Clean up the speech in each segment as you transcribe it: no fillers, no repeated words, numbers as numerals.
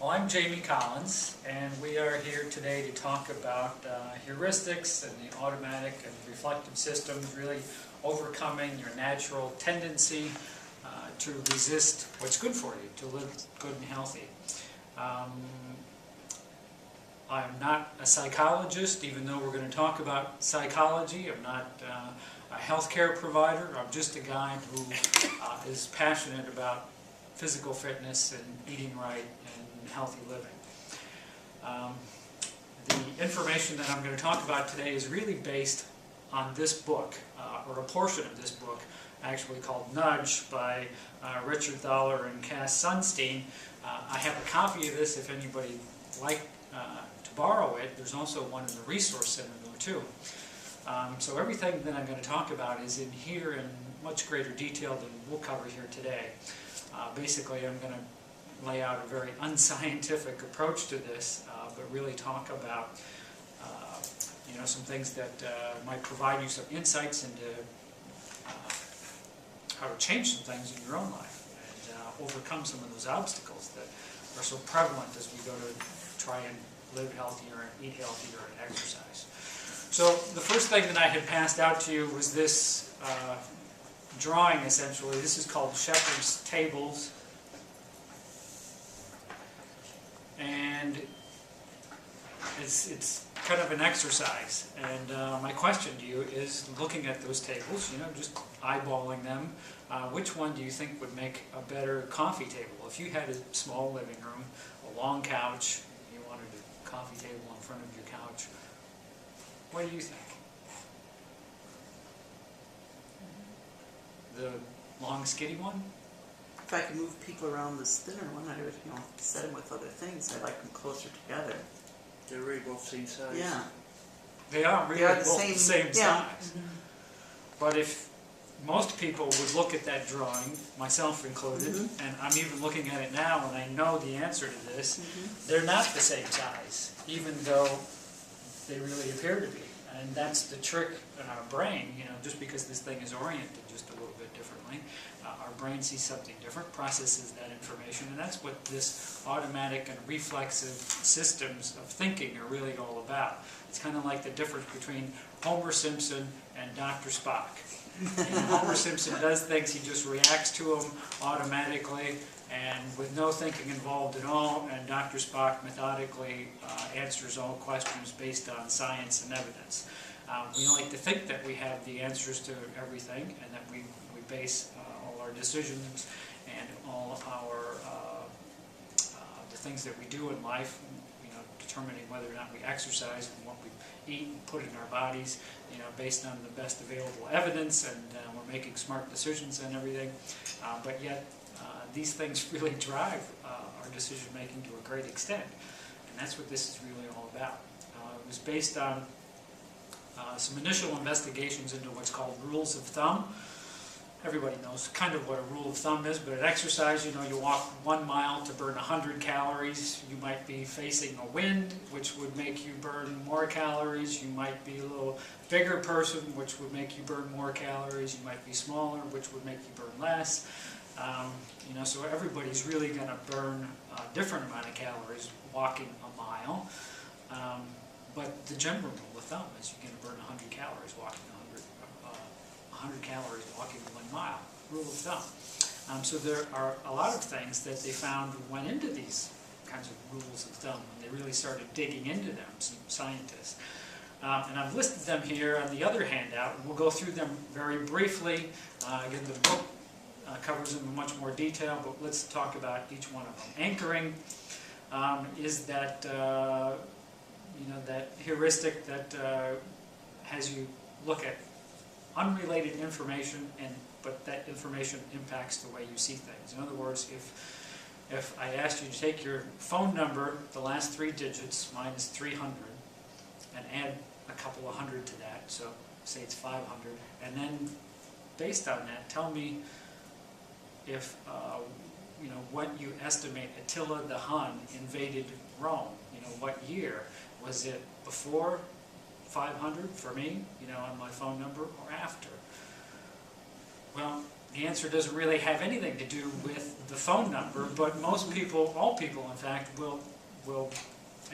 Well, I'm Jamie Collins, and we are here today to talk about heuristics and the automatic and reflective systems, really overcoming your natural tendency to resist what's good for you, to live good and healthy. I'm not a psychologist, even though we're going to talk about psychology. I'm not a healthcare provider. I'm just a guy who is passionate about physical fitness and eating right and healthy living. The information that I'm going to talk about today is really based on this book, or a portion of this book, actually called Nudge by Richard Thaler and Sunstein. I have a copy of this if anybody would like to borrow it. There's also one in the Resource Center though too. So everything that I'm going to talk about is in here in much greater detail than we'll cover here today. Basically, I'm going to lay out a very unscientific approach to this, but really talk about some things that might provide you some insights into how to change some things in your own life and overcome some of those obstacles that are so prevalent as we go to try and live healthier and eat healthier and exercise. So the first thing that I had passed out to you was this drawing, essentially. This is called Shepherd's Tables, and it's kind of an exercise. And my question to you is, looking at those tables, just eyeballing them, which one do you think would make a better coffee table? If you had a small living room, a long couch, you wanted a coffee table in front of your couch, what do you think? The long, skinny one? If I could move people around this thinner one, I would, set them with other things. I like them closer together. They're really both the same size. Yeah. They are really both the same yeah. size. Mm-hmm. But if most people would look at that drawing, myself included, mm-hmm. and I'm even looking at it now and I know the answer to this, mm-hmm. they're not the same size, even though they really appear to be. And that's the trick in our brain, just because this thing is oriented just a little bit differently. Our brain sees something different, processes that information, and that's what this automatic and reflexive systems of thinking are really all about. It's kind of like the difference between Homer Simpson and Dr. Spock. Homer Simpson does things, he just reacts to them automatically and with no thinking involved at all, and Dr. Spock methodically answers all questions based on science and evidence. We like to think that we have the answers to everything, and that we base all our decisions and all our the things that we do in life, determining whether or not we exercise and what we eat and put in our bodies, based on the best available evidence, and we're making smart decisions and everything. But yet, these things really drive our decision making to a great extent, and that's what this is really all about. It was based on some initial investigations into what's called rules of thumb. Everybody knows kind of what a rule of thumb is, but at exercise, you walk 1 mile to burn 100 calories. You might be facing a wind, which would make you burn more calories. You might be a little bigger person, which would make you burn more calories. You might be smaller, which would make you burn less. So everybody's really going to burn a different amount of calories walking a mile. But the general rule of thumb is you're going to burn 100 calories walking 100 calories walking 1 mile, rule of thumb. So there are a lot of things that they found went into these kinds of rules of thumb when they really started digging into them, some scientists. And I've listed them here on the other handout, and we'll go through them very briefly. Again, the book covers them in much more detail, but let's talk about each one of them. Anchoring is that that heuristic that has you look at unrelated information, but that information impacts the way you see things. In other words, if I asked you to take your phone number, the last 3 digits minus 300, and add a couple of hundred to that, so say it's 500, and then based on that, tell me if what you estimate Attila the Hun invaded Rome. What year? Was it before 500 for me, on my phone number, or after? Well, the answer doesn't really have anything to do with the phone number, but most people, all people in fact, will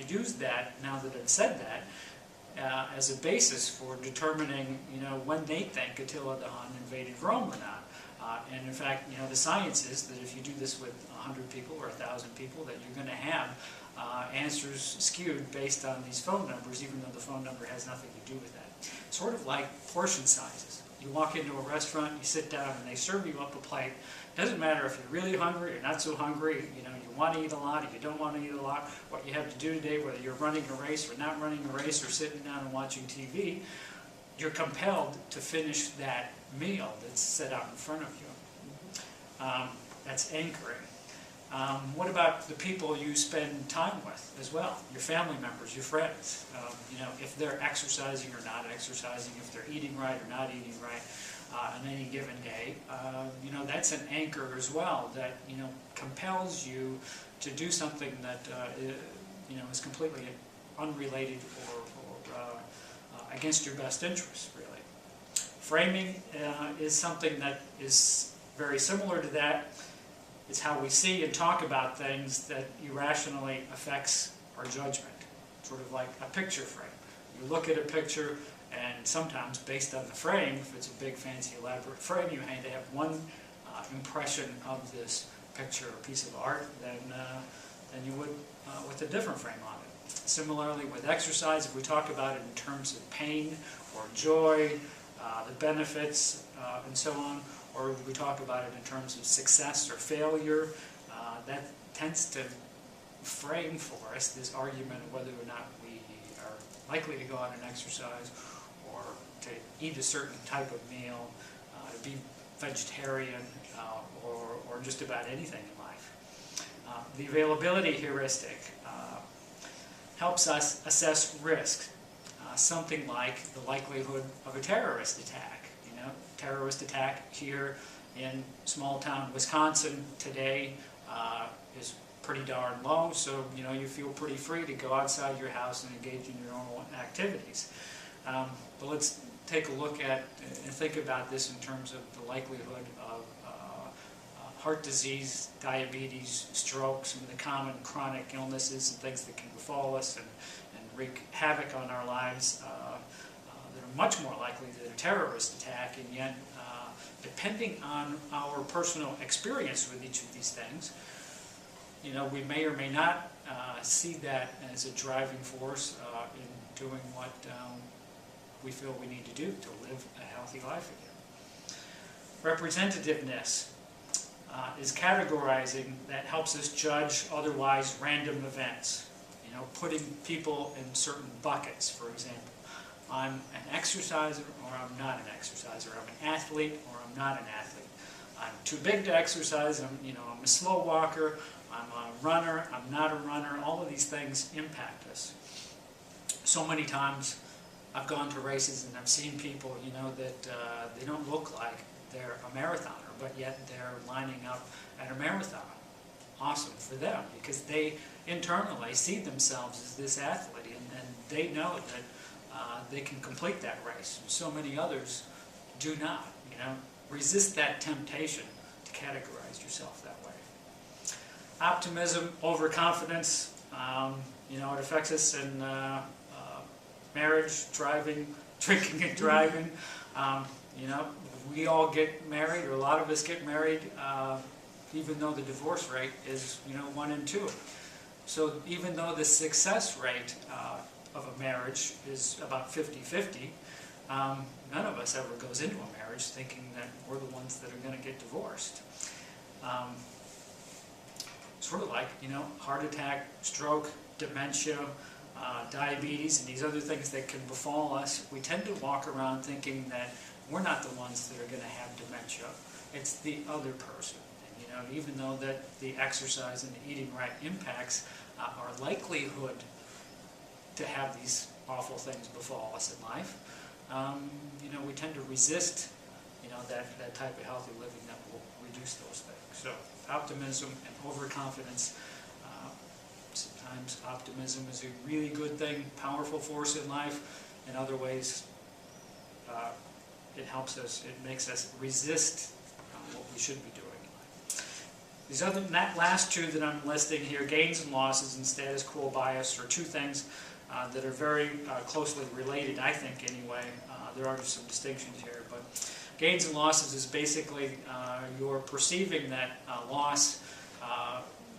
use that, now that I've said that, as a basis for determining, when they think Attila the Hun invaded Rome or not. And in fact, the science is that if you do this with 100 people or 1,000 people, that you're going to have answers skewed based on these phone numbers, even though the phone number has nothing to do with that. Sort of like portion sizes. You walk into a restaurant, you sit down, and they serve you up a plate. Doesn't matter if you're really hungry or not so hungry, you want to eat a lot or you don't want to eat a lot. What you have to do today, whether you're running a race or not running a race or sitting down and watching TV, you're compelled to finish that meal that's set out in front of you. That's anchoring. What about the people you spend time with as well? Your family members, your friends. If they're exercising or not exercising, if they're eating right or not eating right on any given day, that's an anchor as well that, compels you to do something that, is completely unrelated or against your best interests, really. Framing is something that is very similar to that. It's how we see and talk about things that irrationally affects our judgment. Sort of like a picture frame. You look at a picture, and sometimes based on the frame, if it's a big, fancy, elaborate frame, you may have one impression of this picture or piece of art than you would with a different frame on it. Similarly with exercise, if we talk about it in terms of pain or joy, the benefits, and so on, or we talk about it in terms of success or failure, that tends to frame for us this argument of whether or not we are likely to go out and exercise, or to eat a certain type of meal, to be vegetarian, or just about anything in life. The availability heuristic helps us assess risk, something like the likelihood of a terrorist attack. Terrorist attack here in small town Wisconsin today is pretty darn low, so you feel pretty free to go outside your house and engage in your own activities. But let's take a look at and think about this in terms of the likelihood of heart disease, diabetes, stroke, some of the common chronic illnesses and things that can befall us and wreak havoc on our lives. That are much more likely than a terrorist attack, and yet, depending on our personal experience with each of these things, we may or may not see that as a driving force in doing what we feel we need to do to live a healthy life again. Representativeness is categorizing that helps us judge otherwise random events. Putting people in certain buckets, for example. I'm an exerciser or I'm not an exerciser. I'm an athlete or I'm not an athlete. I'm too big to exercise. I'm a slow walker. I'm a runner. I'm not a runner. All of these things impact us. So many times I've gone to races and I've seen people, that they don't look like they're a marathoner, but yet they're lining up at a marathon. Awesome for them, because they internally see themselves as this athlete, and they know that they can complete that race. So many others do not. Resist that temptation to categorize yourself that way. Optimism, overconfidence, it affects us in marriage, driving, drinking and driving. We all get married, or a lot of us get married, even though the divorce rate is 1 in 2. So even though the success rate of a marriage is about 50-50, none of us ever goes into a marriage thinking that we're the ones that are going to get divorced. Sort of like, heart attack, stroke, dementia, diabetes, and these other things that can befall us. We tend to walk around thinking that we're not the ones that are going to have dementia. It's the other person. And, even though that the exercise and the eating right impacts our likelihood to have these awful things befall us in life, we tend to resist, that type of healthy living that will reduce those things. So optimism and overconfidence. Sometimes optimism is a really good thing, powerful force in life. In other ways, it helps us, it makes us resist what we should be doing in life. These other, that last two that I'm listing here, gains and losses and status quo bias, are two things that are very closely related, I think anyway. There are some distinctions here, but gains and losses is basically you're perceiving that loss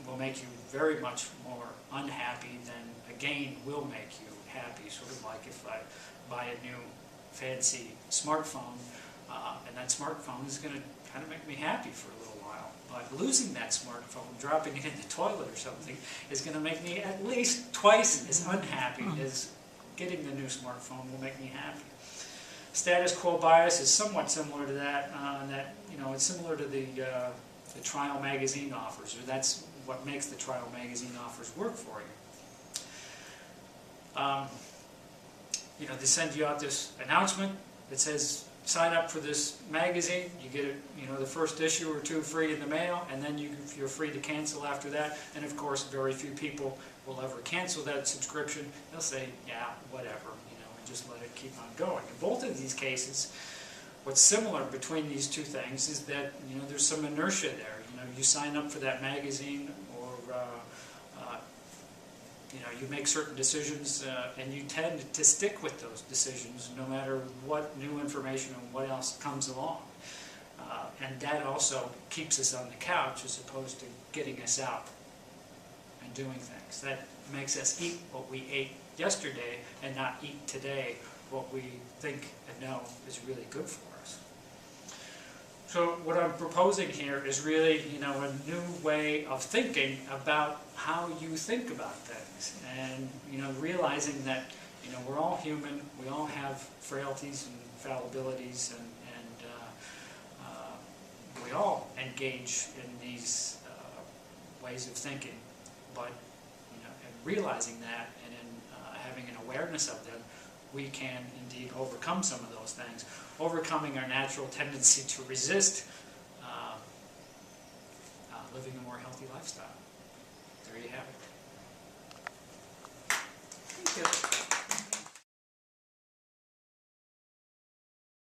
will make you very much more unhappy than a gain will make you happy. Sort of like if I buy a new fancy smartphone, and that smartphone is going to kind of make me happy for a little while. But losing that smartphone, dropping it in the toilet or something, is going to make me at least twice as unhappy as getting the new smartphone will make me happy. Status quo bias is somewhat similar to that. It's similar to the trial magazine offers, or that's what makes the trial magazine offers work for you. They send you out this announcement that says, sign up for this magazine, you get it, the first issue or two free in the mail, and then you're free to cancel after that. And of course, very few people will ever cancel that subscription. They'll say, yeah, whatever, and just let it keep on going. In both of these cases, what's similar between these two things is that, there's some inertia there. You sign up for that magazine, or you make certain decisions, and you tend to stick with those decisions no matter what new information and what else comes along. And that also keeps us on the couch as opposed to getting us out and doing things. That makes us eat what we ate yesterday and not eat today what we think and know is really good for us. So what I'm proposing here is really, a new way of thinking about how you think about things, and realizing that we're all human, we all have frailties and fallibilities, and we all engage in these ways of thinking. But and realizing that, and in having an awareness of them, we can indeed overcome some of those things, overcoming our natural tendency to resist living a more healthy lifestyle. There you have it.